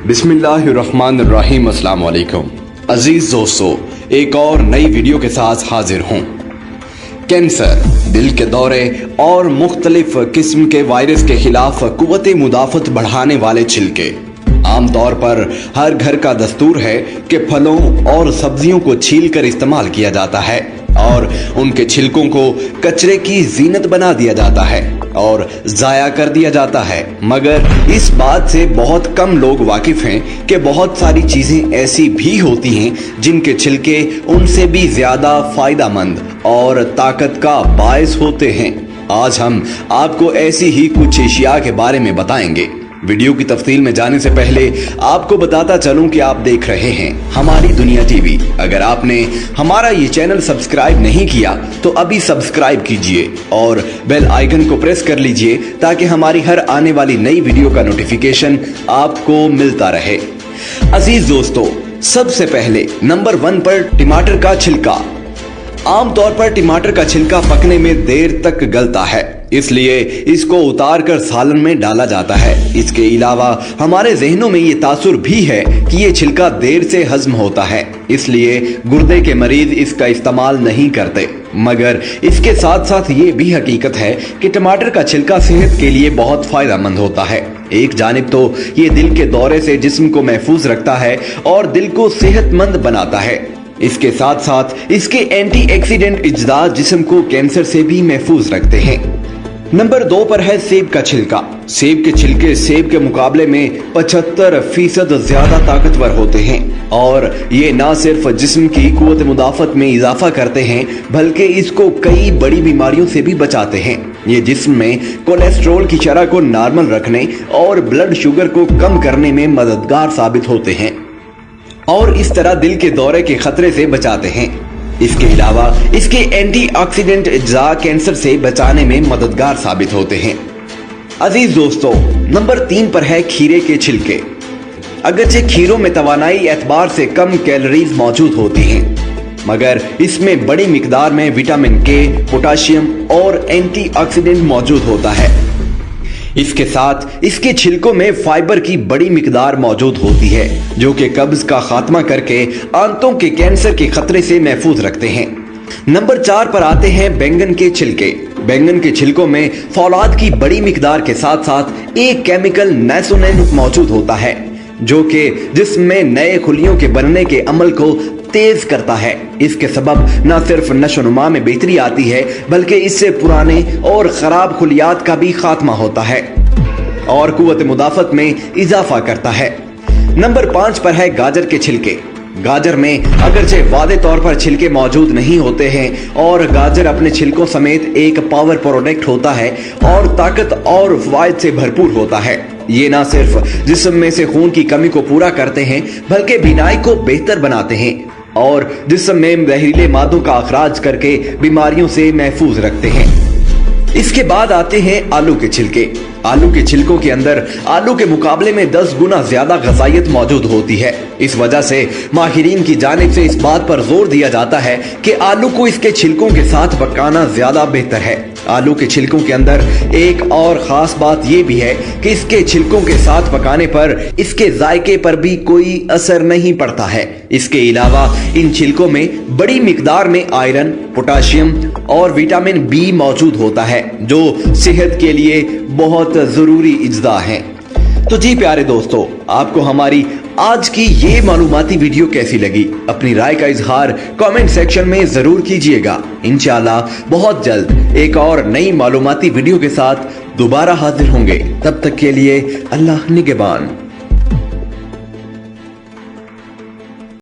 बिस्मिल्लाहिर्रहमानिर्रहीम। अस्सलाम वालेकुम अजीज दोस्तों, एक और नई वीडियो के साथ हाजिर हूँ। कैंसर, दिल के दौरे और मुख्तलिफ किस्म के वायरस के खिलाफ कुव्वत मुदाफ़त बढ़ाने वाले छिलके आमतौर पर हर घर का दस्तूर है कि फलों और सब्जियों को छील कर इस्तेमाल किया जाता है और उनके छिलकों को कचरे की जीनत बना दिया जाता है और ज़ाया कर दिया जाता है। मगर इस बात से बहुत कम लोग वाकिफ हैं कि बहुत सारी चीज़ें ऐसी भी होती हैं जिनके छिलके उनसे भी ज़्यादा फ़ायदेमंद और ताकत का बायस होते हैं। आज हम आपको ऐसी ही कुछ अशिया के बारे में बताएंगे। वीडियो की तफसील में जाने से पहले आपको बताता चलूं कि आप देख रहे हैं हमारी दुनिया टीवी। अगर आपने हमारा ये चैनल सब्सक्राइब नहीं किया तो अभी सब्सक्राइब कीजिए और बेल आइकन को प्रेस कर लीजिए ताकि हमारी हर आने वाली नई वीडियो का नोटिफिकेशन आपको मिलता रहे। अजीज दोस्तों, सबसे पहले नंबर 1 पर टमाटर का छिलका। आमतौर पर टमाटर का छिलका पकने में देर तक गलता है, इसलिए इसको उतार कर सालन में डाला जाता है। इसके अलावा हमारे जहनों में ये तासुर भी है कि ये छिलका देर से हजम होता है, इसलिए गुर्दे के मरीज इसका इस्तेमाल नहीं करते। मगर इसके साथ साथ ये भी हकीकत है कि टमाटर का छिलका सेहत के लिए बहुत फायदेमंद होता है। एक जानिब तो ये दिल के दौरे से जिस्म को महफूज रखता है और दिल को सेहतमंद बनाता है। इसके साथ साथ इसके एंटीऑक्सीडेंट इज्दाद जिस्म को कैंसर से भी महफूज रखते हैं। नंबर 2 पर है सेब का छिलका। सेब के छिलके सेब के मुकाबले में 75% ज्यादा ताकतवर होते हैं और ये न सिर्फ जिस्म की कुव्वत मुदाफ़त में इजाफा करते हैं बल्कि इसको कई बड़ी बीमारियों से भी बचाते हैं। ये जिस्म में कोलेस्ट्रॉल की शरह को नॉर्मल रखने और ब्लड शुगर को कम करने में मददगार साबित होते हैं और इस तरह दिल के दौरे के खतरे से बचाते हैं। इसके अलावा इसके एंटीऑक्सीडेंट अज्जा कैंसर से बचाने में मददगार साबित होते हैं। अजीज दोस्तों, नंबर 3 पर है खीरे के छिलके। अगरचे खीरों में तवानाई एतबार से कम कैलोरीज मौजूद होती हैं, मगर इसमें बड़ी मिकदार में विटामिन के, पोटाशियम और एंटीऑक्सीडेंट मौजूद होता है। इसके साथ इसके छिलकों में फाइबर की बड़ी मिकदार मौजूद होती है जो कि कब्ज का खात्मा करके आंतों के कैंसर के खतरे से महफूज रखते हैं। नंबर 4 पर आते हैं बैंगन के छिलके। बैंगन के छिलकों में फौलाद की बड़ी मिकदार के साथ साथ एक केमिकल नाइट्रोजन मौजूद होता है जो कि जिस्म में नए खुलियों के बनने के अमल को तेज करता है। इसके सबब न सिर्फ नशोनुमा में बेहतरी आती है बल्कि इससे पुराने और खराब खुलियात का भी खात्मा होता है और कुव्वत मुदाफ़त में इजाफा करता है। नंबर 5 पर है गाजर के छिलके। गाजर में अगरचे वादे तौर पर छिलके मौजूद नहीं होते हैं और गाजर अपने छिलकों समेत एक पावर प्रोडक्ट होता है और ताकत और फायद से भरपूर होता है। ये ना सिर्फ जिस्म में से खून की कमी को पूरा करते हैं बल्कि बीनाई को बेहतर बनाते हैं और जिस्म में जहरीले मादों का अखराज करके बीमारियों से महफूज रखते हैं। इसके बाद आते हैं आलू के छिलके। आलू के छिलकों के अंदर आलू के मुकाबले में 10 गुना ज्यादा ग़िज़ाइयत मौजूद होती है। इस वजह से माहिरीन की जानिब से इस बात पर जोर दिया जाता है कि आलू को इसके छिलकों के साथ पकाना ज्यादा बेहतर है। आलू के छिलकों के अंदर एक और खास बात यह भी है कि इसके छिलकों के साथ पकाने पर इसके जायके पर भी कोई असर नहीं पड़ता है। इसके अलावा इन छिलकों में बड़ी मिकदार में आयरन, पोटाशियम और विटामिन बी मौजूद होता है जो सेहत के लिए बहुत जरूरी इज्जा है। तो जी प्यारे दोस्तों, आपको हमारी आज की ये मालूमाती वीडियो कैसी लगी? अपनी राय का इजहार कमेंट सेक्शन में जरूर कीजिएगा। इंशाल्लाह बहुत जल्द एक और नई मालूमाती वीडियो के साथ दोबारा हाजिर होंगे। तब तक के लिए अल्लाह निगहबान।